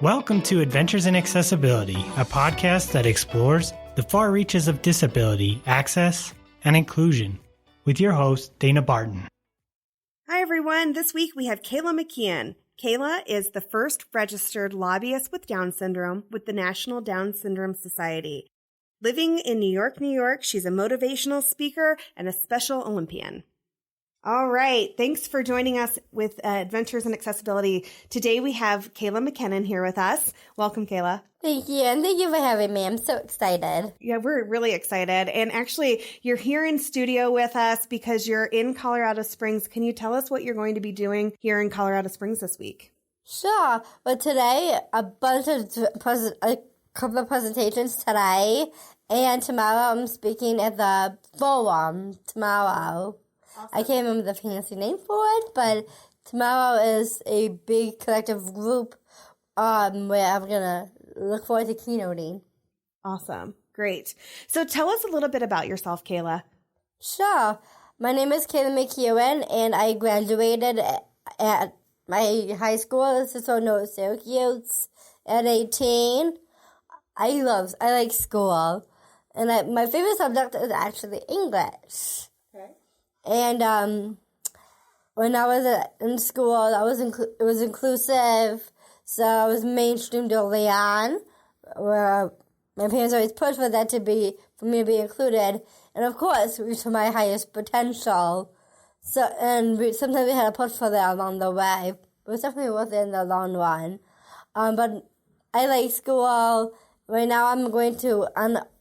Welcome to Adventures in Accessibility, a podcast that explores the far reaches of disability, access, and inclusion, with your host, Dana Barton. Hi, everyone. This week we have Kayla McKeon. Kayla is the first registered lobbyist with Down syndrome with the National Down Syndrome Society. Living in New York, she's a motivational speaker and a Special Olympian. All right. Thanks for joining us with Adventures in Accessibility. Today we have Kayla McKeon here with us. Welcome, Kayla. Thank you, and thank you for having me. I'm so excited. Yeah, we're really excited. And actually, you're here in studio with us because you're in Colorado Springs. Can you tell us what you're going to be doing here in Colorado Springs this week? Sure. But today, a couple of presentations today, and tomorrow I'm speaking at the forum tomorrow. Awesome. I can't remember the fancy name for it, but tomorrow is a big collective group where I'm going to look forward to keynoting. Awesome. Great. So tell us a little bit about yourself, Kayla. Sure. My name is Kayla McKeon, and I graduated at my high school, Syracuse, at 18. I like school, and my favorite subject is actually English. Okay. And when I was in school, it was inclusive, so I was mainstreamed early on, where my parents always pushed for me to be included, and of course, reach my highest potential. So, sometimes we had to push for that along the way, but it's definitely worth it in the long run. But I like school. Right now, I'm going to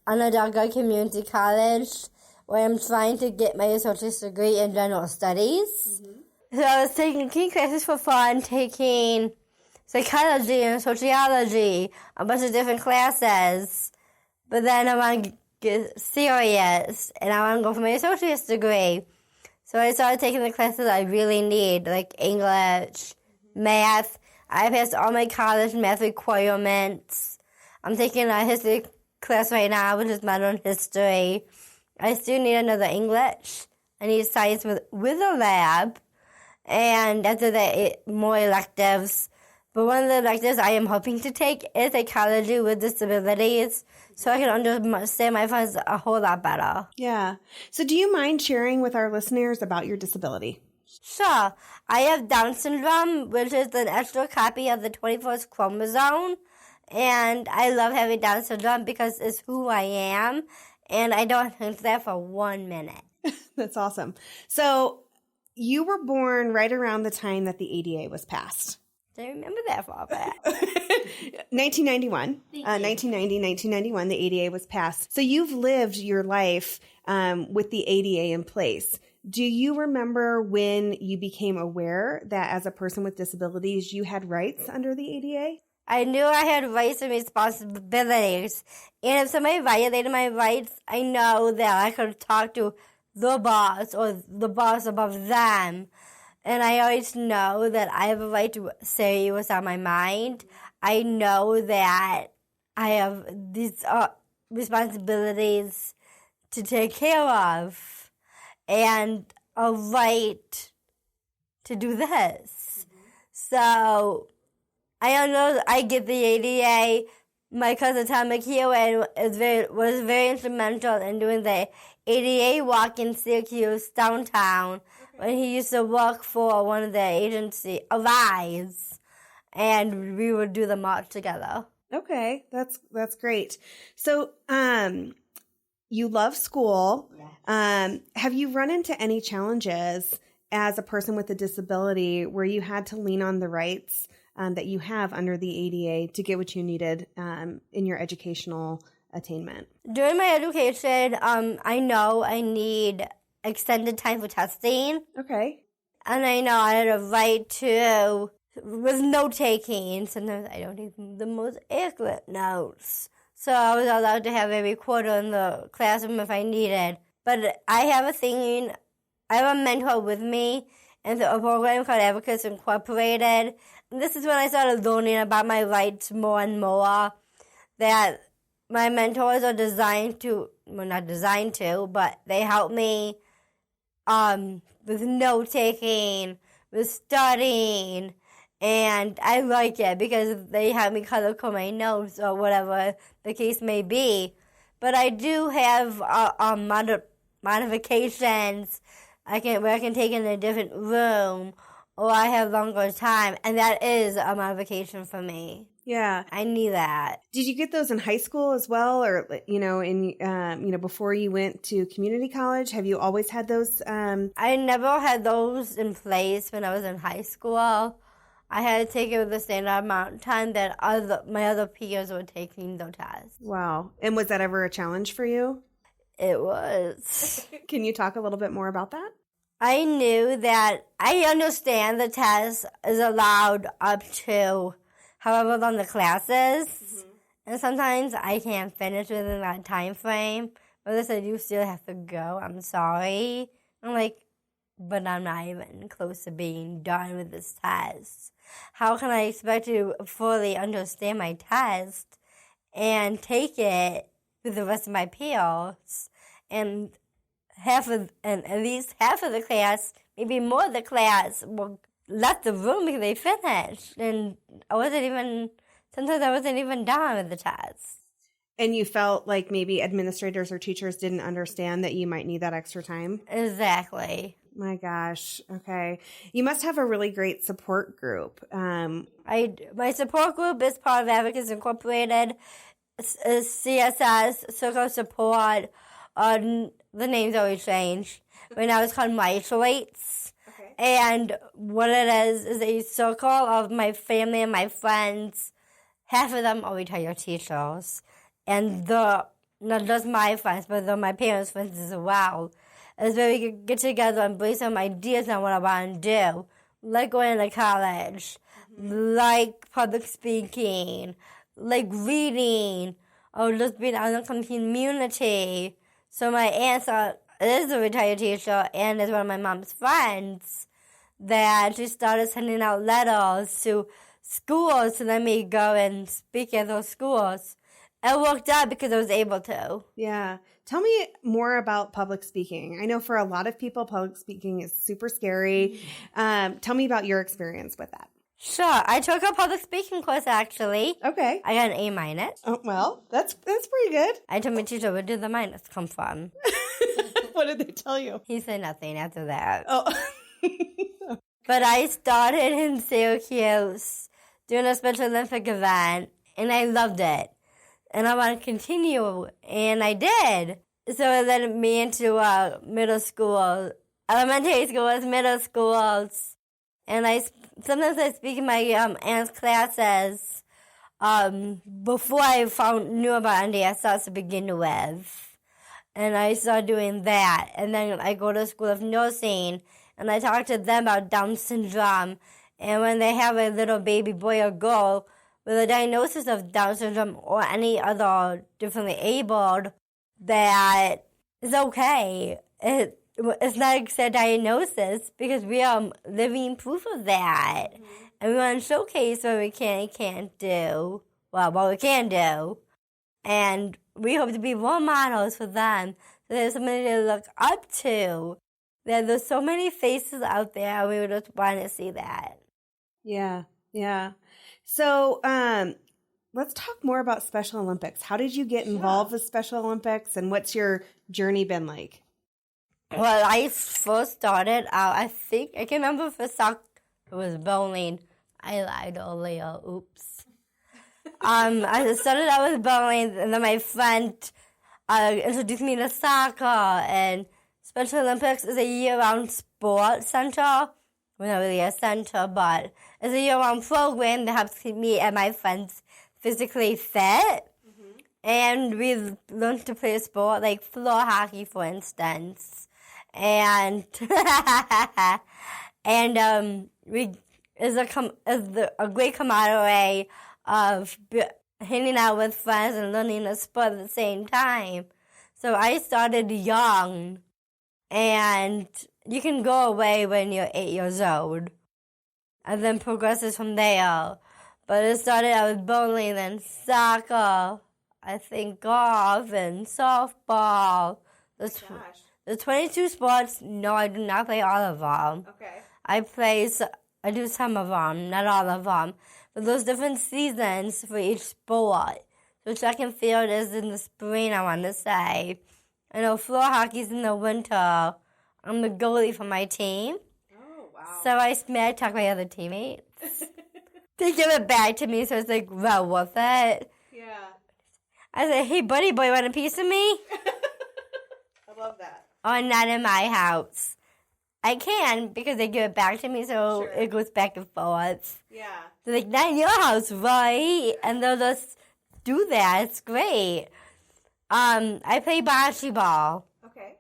Onondaga Community College, where I'm trying to get my associate's degree in general studies. Mm-hmm. So I was taking key classes for fun, taking psychology and sociology, a bunch of different classes. But then I want to get serious, and I want to go for my associate's degree. So I started taking the classes I really need, like English, math. I passed all my college math requirements. I'm taking a history class right now, which is modern history. I still need another English. I need science with a lab. And after that, more electives. But one of the electives I am hoping to take is psychology with disabilities, so I can understand my friends a whole lot better. Yeah. So do you mind sharing with our listeners about your disability? Sure. I have Down syndrome, which is an extra copy of the 24th chromosome. And I love having Down syndrome because it's who I am. And I don't think that for 1 minute. That's awesome. So you were born right around the time that the ADA was passed. I remember that far back. 1991, 1991, the ADA was passed. So you've lived your life with the ADA in place. Do you remember when you became aware that as a person with disabilities, you had rights under the ADA? I knew I had rights and responsibilities. And if somebody violated my rights, I know that I could talk to the boss or the boss above them. And I always know that I have a right to say what's on my mind. I know that I have these responsibilities to take care of and a right to do this. Mm-hmm. So I don't know. I get the ADA. My cousin Tom McKeon was very instrumental in doing the ADA walk in Syracuse downtown. When he used to work for one of the agency, Arise, and we would do the march together. Okay, that's great. So, you love school. Yeah. Have you run into any challenges as a person with a disability where you had to lean on the rights that you have under the ADA to get what you needed in your educational attainment? During my education, I know I need extended time for testing. Okay. And I know I had a right to, with note-taking, sometimes I don't take the most accurate notes. So I was allowed to have a recorder in the classroom if I needed. But I have a mentor with me, and a program called Advocacy Incorporated. And this is when I started learning about my rights more and more, that my mentors are not designed to, but they help me with note-taking, with studying, And I like it because they have me color code my notes or whatever the case may be. But I do have modifications where I can take in a different room, or I have longer time, and that is a modification for me. Yeah. I need that. Did you get those in high school as well, or before you went to community college? Have you always had those? I never had those in place when I was in high school. I had to take it with the same amount of time that my other peers were taking the test. Wow. And was that ever a challenge for you? It was. Can you talk a little bit more about that? I knew that I understand the test is allowed up to however long the class is. Mm-hmm. And sometimes I can't finish within that time frame. But they said, you still have to go. I'm sorry. I'm like, but I'm not even close to being done with this test. How can I expect to fully understand my test and take it with the rest of my peers? And at least half of the class, maybe more of the class, will left the room because they finished. And sometimes I wasn't even done with the test. And you felt like maybe administrators or teachers didn't understand that you might need that extra time? Exactly. My gosh. Okay. You must have a really great support group. My support group is part of Advocacy Incorporated, CSS, Circle Support. The names always change. Right now it's called Mytolates. Okay. And what it is a circle of my family and my friends. Half of them are retired teachers. And not just my friends, but they're my parents' friends as well. It's where we can get together and bring some ideas on what I want to do. Like going to college, like public speaking, like reading, or just being out in the community. So my aunt is a retired teacher and is one of my mom's friends that she started sending out letters to schools to let me go and speak at those schools. It worked out because I was able to. Yeah. Tell me more about public speaking. I know for a lot of people, public speaking is super scary. Tell me about your experience with that. Sure. I took a public speaking course, actually. Okay. I got an A-. Oh, well, that's pretty good. I told my teacher, where did the minus come from? What did they tell you? He said nothing after that. Oh. But I started in Syracuse doing a Special Olympic event, and I loved it. And I want to continue, and I did. So it led me into middle school, elementary schools, middle schools. And sometimes I speak in my aunt's classes before I knew about NDSS to begin with. And I started doing that. And then I go to School of Nursing, and I talk to them about Down syndrome. And when they have a little baby boy or girl with a diagnosis of Down syndrome or any other differently abled, that is okay. It's not a diagnosis because we are living proof of that. Mm-hmm. And we want to showcase what we can and can't do. Well, what we can do. And we hope to be role models for them. So there's somebody to look up to. There's so many faces out there, and we would just want to see that. Yeah, yeah. So let's talk more about Special Olympics. How did you get involved with Special Olympics, and what's your journey been like? Well, I first started out, I can remember first it was bowling. I lied earlier. Oops. I started out with bowling, and then my friend introduced me to soccer, and Special Olympics is a year-round sports center. We're not really a center, but it's a year-round program that helps keep me and my friends physically fit. Mm-hmm. And we learned to play a sport like floor hockey, for instance. And is a great camaraderie of hanging out with friends and learning a sport at the same time. So I started young, and you can go away when you're 8 years old, and then progresses from there. But it started out with bowling, then soccer, I think golf and softball. The 22 sports, no, I do not play all of them. Okay. I play I do some of them, not all of them. But there's different seasons for each sport. So track and field is in the spring, I want to say. I know floor hockey's in the winter. I'm the goalie for my team. Oh, wow. So I smack talk my other teammates. They give it back to me, so it's like, well worth it. Yeah. I say, hey, buddy boy, want a piece of me? I love that. Oh, not in my house. I can, because they give it back to me, so Sure. it goes back and forth. Yeah. They're like, not in your house, right? And they'll just do that. It's great. I play bocce ball. Okay.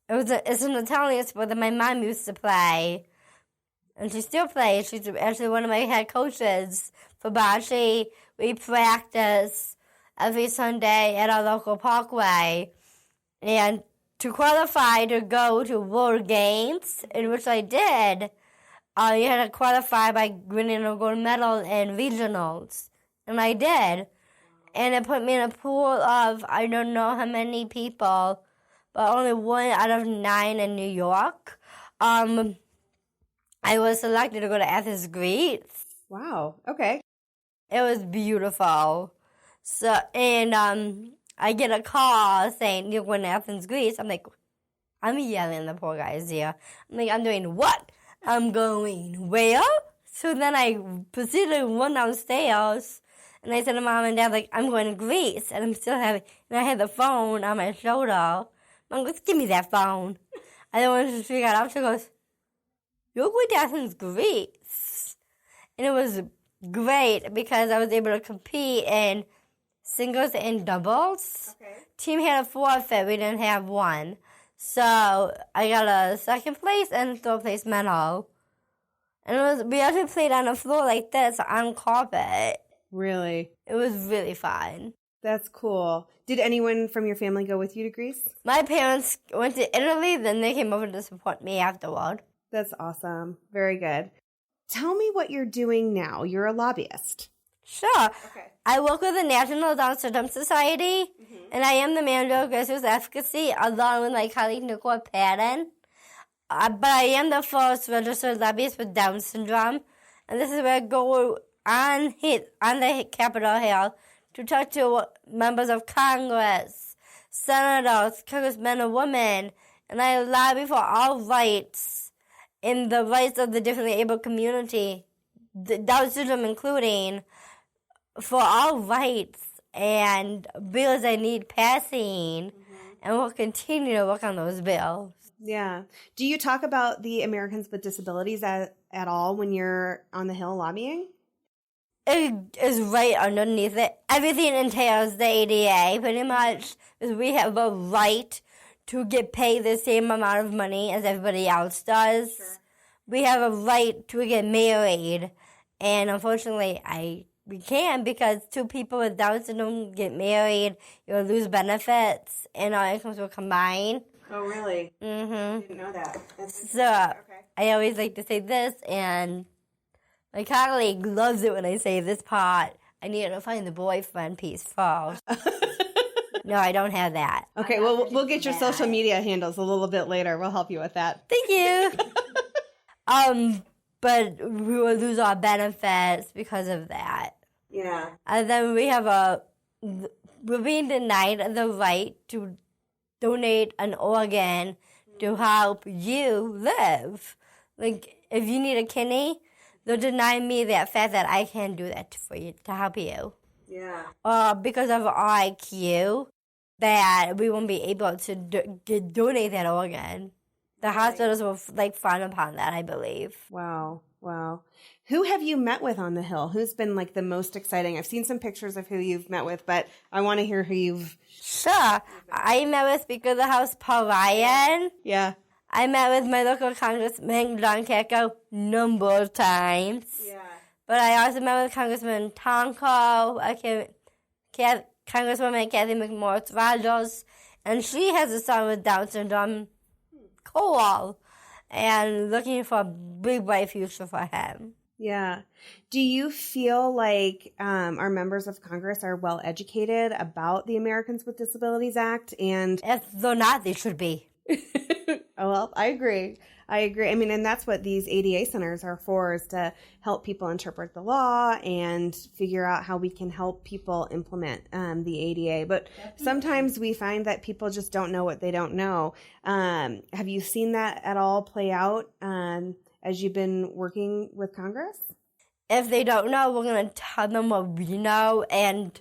It's an Italian sport that my mom used to play. And she still plays. She's actually one of my head coaches for bocce. We practice every Sunday at our local parkway. And to qualify to go to World Games, in which I did, you had to qualify by winning a gold medal in regionals. And I did. And it put me in a pool of, I don't know how many people, but only 1 out of 9 in New York. I was selected to go to Athens, Greece. Wow. Okay. It was beautiful. So, and I get a call saying, you're going to Athens, Greece. I'm like, I'm yelling at the poor guy's ear. I'm like, I'm doing what? I'm going where? So then I proceeded to run downstairs. And I said to Mom and Dad, like, I'm going to Greece. And I'm still having, and I had the phone on my shoulder. Mom goes, give me that phone. I don't want to figure it out. She goes, you're going to Athens, Greece. And it was great because I was able to compete in singles and doubles. Okay. Team had a forfeit. We didn't have one. So I got a second place and a third place medal. And we actually played on a floor like this on carpet. Really? It was really fun. That's cool. Did anyone from your family go with you to Greece? My parents went to Italy, then they came over to support me afterward. That's awesome. Very good. Tell me what you're doing now. You're a lobbyist. Sure. Okay. I work with the National Down Syndrome Society, and I am the Manager of Grassroots Advocacy, along with my colleague Nicole Patton. But I am the first registered lobbyist with Down syndrome, and this is where I go on the Capitol Hill to talk to members of Congress, senators, congressmen and women, and I lobby for all rights in the rights of the differently able community, the Down syndrome including, for all rights and bills I need passing, and we'll continue to work on those bills. Yeah. Do you talk about the Americans with Disabilities at all when you're on the Hill lobbying? It is right underneath it. Everything entails the ADA, pretty much, because we have a right to get paid the same amount of money as everybody else does. Sure. We have a right to get married, and unfortunately, we can't because two people with Down syndrome get married, you'll lose benefits, and our incomes will combine. Oh, really? Mm-hmm. I didn't know that. So, I always like to say this, and my colleague loves it when I say this part. I need to find the boyfriend piece first. No, I don't have that. Okay, well, we'll get your social media handles a little bit later. We'll help you with that. Thank you. But we will lose our benefits because of that. Yeah. And then we're being denied the right to donate an organ to help you live. Like, if you need a kidney, they'll deny me that fact that I can do that for you, to help you. Yeah. Because of our IQ, that we won't be able to donate that organ. The hospitals will frown upon that, I believe. Wow. Who have you met with on the Hill? Who's been the most exciting? I've seen some pictures of who you've met with, but I want to hear who you've... Sure. I met with Speaker of the House Paul Ryan. Yeah. I met with my local Congressman John Kecko number of times. Yeah. But I also met with Congressman Tonko, Congresswoman Kathy McMorris Rogers, and she has a son with Down syndrome, Cole, and looking for a big, bright future for him. Yeah. Do you feel like our members of Congress are well educated about the Americans with Disabilities Act? And If they're not, they should be. Oh, well, I agree. I mean, and that's what these ADA centers are for, is to help people interpret the law and figure out how we can help people implement the ADA. But sometimes we find that people just don't know what they don't know. Have you seen that at all play out as you've been working with Congress? If they don't know, we're going to tell them what we know. And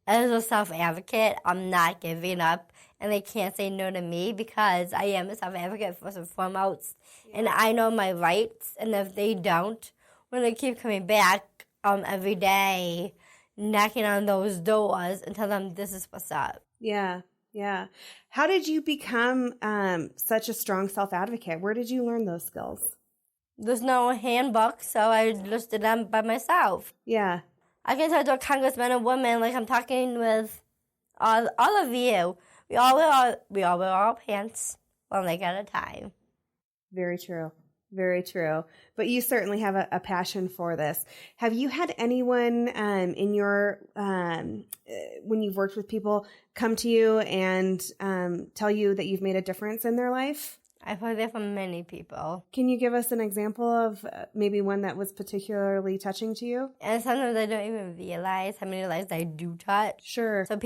as a self-advocate, I'm not giving up. And they can't say no to me because I am a self-advocate first and foremost. Yeah. And I know my rights. And if they don't, we're going to keep coming back every day, knocking on those doors and tell them this is what's up. Yeah, yeah. How did you become such a strong self-advocate? Where did you learn those skills? There's no handbook, so I just did them by myself. Yeah. I can talk to congressmen and women like I'm talking with all of you. We all wear our pants one leg at a time. Very true. Very true. But you certainly have a passion for this. Have you had anyone in your, when you've worked with people, come to you and tell you that you've made a difference in their life? I've heard that from many people. Can you give us an example of maybe one that was particularly touching to you? And sometimes I don't even realize how many lives I do touch. Sure. So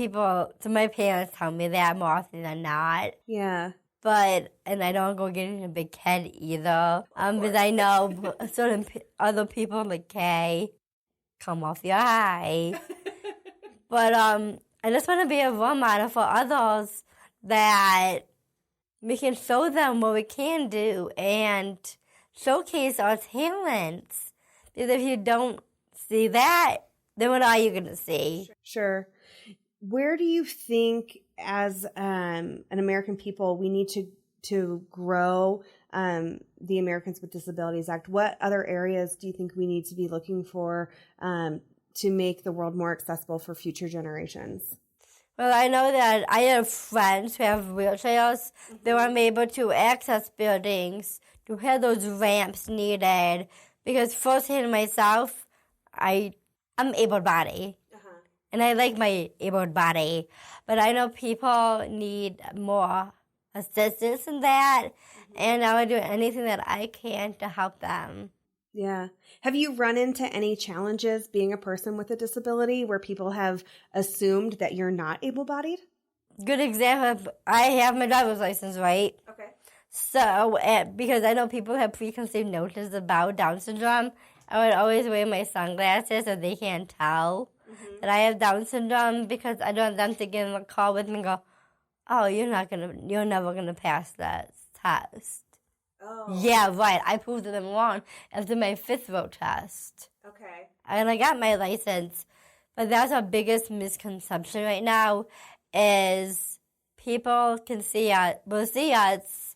my parents tell me that more often than not. Yeah. And I don't go get in a big head either. Because I know certain other people like, hey, come off your high. But I just want to be a role model for others that we can show them what we can do and showcase our talents. Because if you don't see that, then what are you going to see? Sure. Where do you think, as an American people, we need to grow the Americans with Disabilities Act? What other areas do you think we need to be looking for to make the world more accessible for future generations? Well, I know that I have friends who have wheelchairs. They weren't able to access buildings, to have those ramps needed. Because firsthand myself, I'm able-bodied. And I like my able body. But I know people need more assistance in that. And I would do anything that I can to help them. Yeah. Have you run into any challenges being a person with a disability where people have assumed that you're not able-bodied? Good example, I have my driver's license, right? Okay. So, because I know people have preconceived notions about Down syndrome, I would always wear my sunglasses so they can't tell that I have Down syndrome, because I don't want them to get in the car with me and go, oh, you're never gonna pass that test. Oh. Yeah, right. I proved them wrong after my 5th road test. Okay. And I got my license. But that's our biggest misconception right now, is people can will see us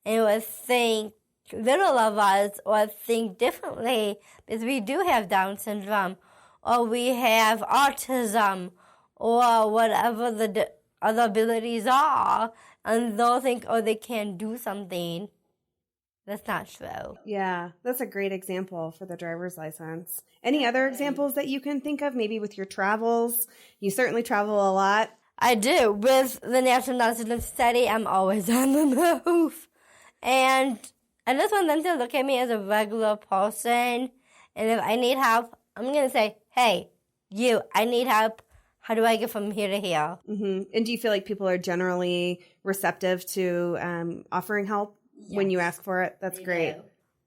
and will think little of us or think differently, because we do have Down syndrome, or we have autism, or whatever the other abilities are, and they'll think, oh, they can't do something. That's not true. Yeah, that's a great example for the driver's license. Any other examples that you can think of, maybe with your travels? You certainly travel a lot. I do. With the National Down Syndrome Study, I'm always on the move. And I just want them to look at me as a regular person. And if I need help, I'm going to say, hey, I need help. How do I get from here to here? Mm-hmm. And do you feel like people are generally receptive to offering help? Yes. When you ask for it? That's great.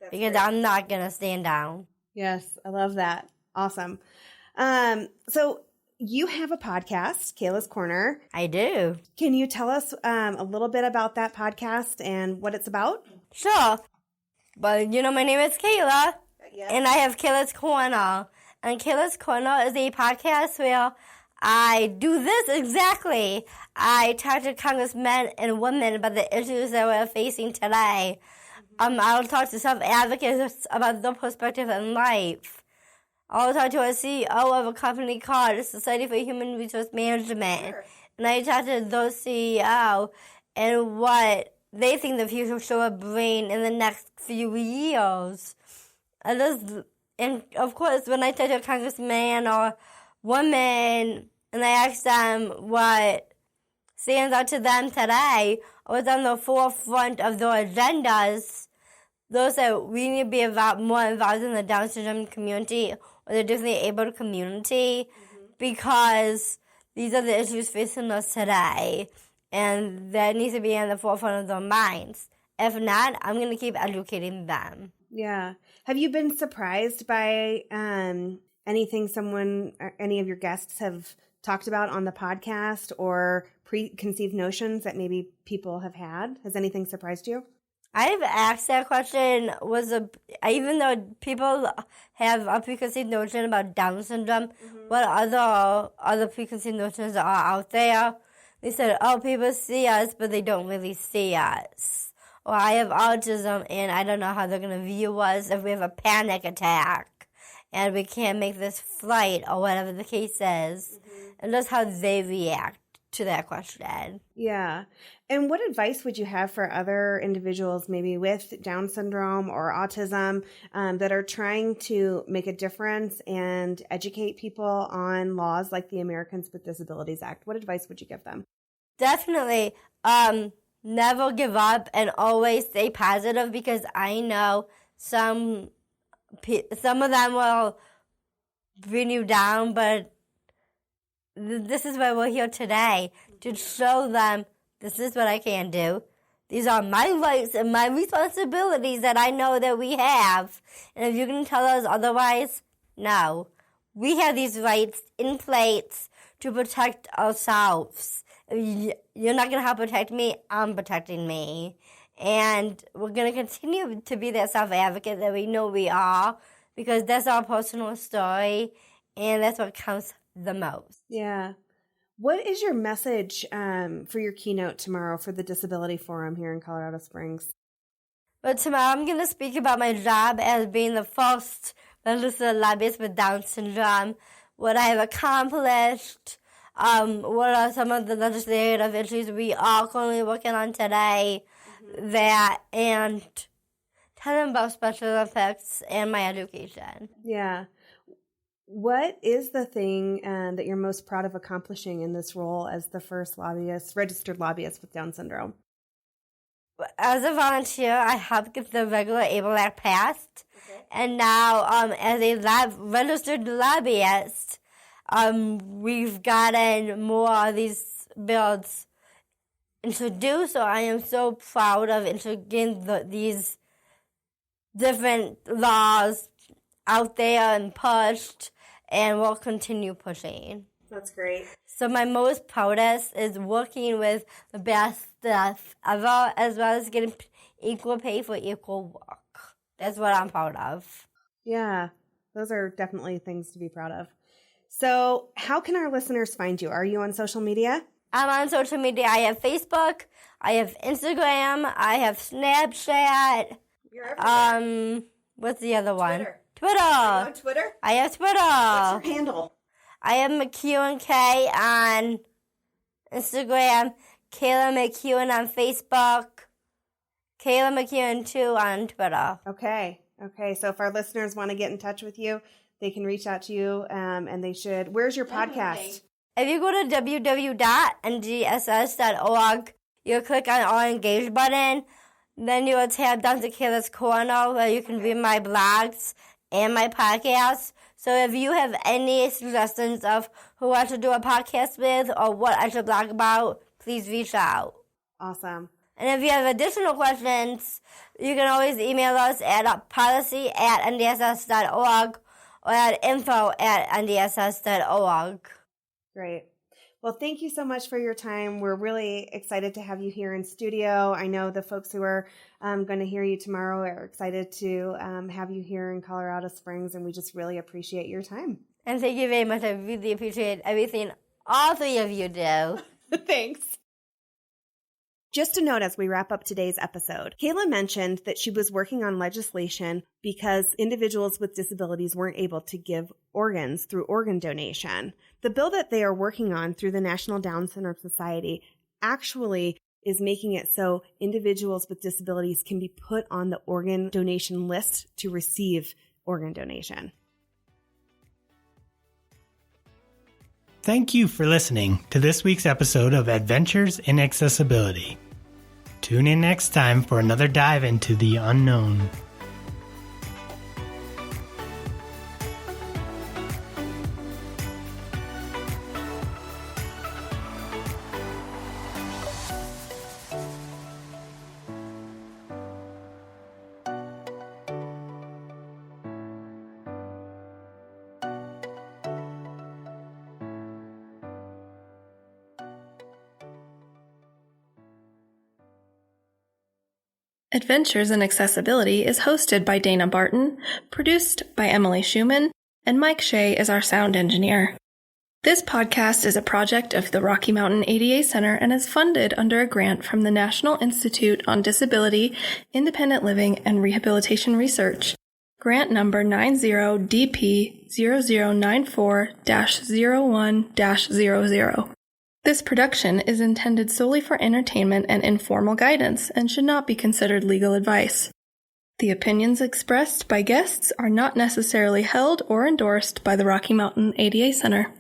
Because I'm not going to stand down. Yes, I love that. Awesome. So you have a podcast, Kayla's Corner. I do. Can you tell us a little bit about that podcast and what it's about? Sure. Well, my name is Kayla, and I have Kayla's Corner. And Kayla's Corner is a podcast where I do this exactly. I talk to congressmen and women about the issues that we're facing today. I'll talk to self-advocates about their perspective in life. I'll talk to a CEO of a company called the Society for Human Resource Management. Sure. And I talk to those CEO and what they think the future will bring in the next few years. And of course, when I talk to a congressman or woman, and I ask them what stands out to them today, or is on the forefront of their agendas, those that we need to be more involved in the Down syndrome community or the differently abled community, because these are the issues facing us today, and that needs to be in the forefront of their minds. If not, I'm going to keep educating them. Yeah. Have you been surprised by anything any of your guests have talked about on the podcast, or preconceived notions that maybe people have had? Has anything surprised you? I've asked that question, even though people have a preconceived notion about Down syndrome, what other preconceived notions are out there? They said, people see us, but they don't really see us. Or I have autism, and I don't know how they're going to view us if we have a panic attack, and we can't make this flight, or whatever the case is. And that's how they react to that question. Yeah. And what advice would you have for other individuals, maybe with Down syndrome or autism, that are trying to make a difference and educate people on laws like the Americans with Disabilities Act? What advice would you give them? Definitely, never give up and always stay positive, because I know some of them will bring you down, but this is why we're here today, to show them this is what I can do. These are my rights and my responsibilities that I know that we have. And if you're going to tell us otherwise, no. We have these rights in place to protect ourselves. You're not going to help protect me, I'm protecting me. And we're going to continue to be that self-advocate that we know we are, because that's our personal story, and that's what counts the most. Yeah. What is your message for your keynote tomorrow for the Disability Forum here in Colorado Springs? But tomorrow I'm going to speak about my job as being the first registered lobbyist with Down syndrome, what I have accomplished, what are some of the legislative issues we are currently working on today, and tell them about Special Olympics and my education. Yeah. What is the thing that you're most proud of accomplishing in this role as the first registered lobbyist with Down syndrome? As a volunteer, I helped get the regular ABLE Act passed. Okay. And now, as a registered lobbyist, we've gotten more of these bills introduced. So I am so proud of introducing these different laws out there and pushed, and we'll continue pushing. That's great. So my most proudest is working with the best staff ever, as well as getting equal pay for equal work. That's what I'm proud of. Yeah, those are definitely things to be proud of. So how can our listeners find you? Are you on social media? I'm on social media. I have Facebook, I have Instagram, I have Snapchat. You're everywhere. What's the other one? Twitter. Are you on Twitter? I have Twitter. What's your handle? I have McKeon K on Instagram, Kayla McKeon on Facebook, Kayla McKeon 2 on Twitter. Okay. So if our listeners want to get in touch with you, they can reach out to you, and they should. Where's your podcast? If you go to www.ndss.org, you'll click on All Engage button. Then you will tab down to Kayla's Corner, where you can read my blogs and my podcasts. So if you have any suggestions of who I should do a podcast with or what I should blog about, please reach out. Awesome. And if you have additional questions, you can always email us at policy@ndss.org or at info@ndss.org. Great. Well, thank you so much for your time. We're really excited to have you here in studio. I know the folks who are going to hear you tomorrow are excited to have you here in Colorado Springs, and we just really appreciate your time. And thank you very much. I really appreciate everything all three of you do. Thanks. Just a note as we wrap up today's episode, Kayla mentioned that she was working on legislation because individuals with disabilities weren't able to give organs through organ donation. The bill that they are working on through the National Down Syndrome Society actually is making it so individuals with disabilities can be put on the organ donation list to receive organ donation. Thank you for listening to this week's episode of Adventures in Accessibility. Tune in next time for another dive into the unknown. Adventures in Accessibility is hosted by Dana Barton, produced by Emily Schumann, and Mike Shea is our sound engineer. This podcast is a project of the Rocky Mountain ADA Center and is funded under a grant from the National Institute on Disability, Independent Living, and Rehabilitation Research. Grant number 90DP0094-01-00. This production is intended solely for entertainment and informal guidance and should not be considered legal advice. The opinions expressed by guests are not necessarily held or endorsed by the Rocky Mountain ADA Center.